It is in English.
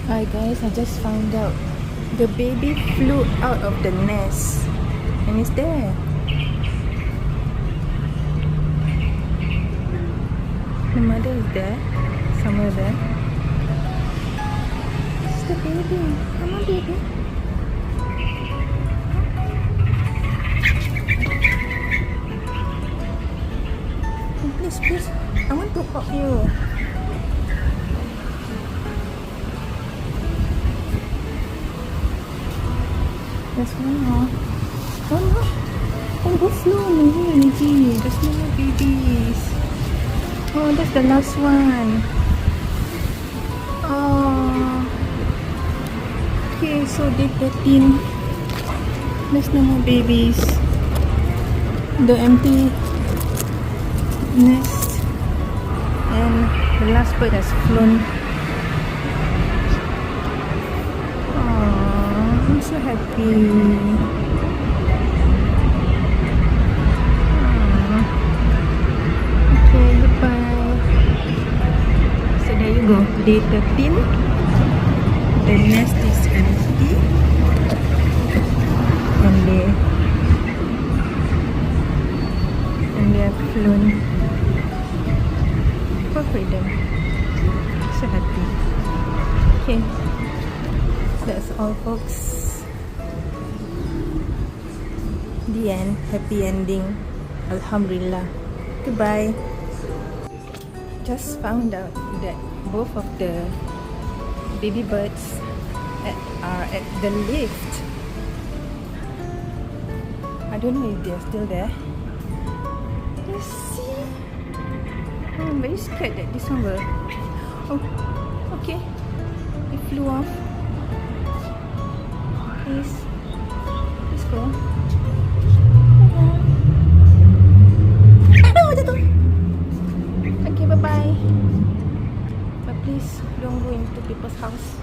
Hi guys, I just found out the baby flew out of the nest and it's there. The mother is there, somewhere there. It's the baby. Come on, baby. Oh, please, please. I want to hug you. There's one more. Oh no. Oh, go slow. Maybe. There's no more babies. Oh, that's the last one. Oh. Okay, so day 13. There's no more babies. The empty nest. And the last bird has flown. Aww, I'm so happy. Aww. Okay, goodbye. So there you go. Day 13. The nest is empty. And they have flown for freedom. So happy. Okay. That's all, folks. The end. Happy ending. Alhamdulillah. Goodbye. Just found out that both of the baby birds are at the lift. I don't know if they're still there. You see? I'm very scared that this one will... Oh, okay. It flew off. Please go. Aduh, jatuh. Okay, bye-bye. But please don't go into people's house.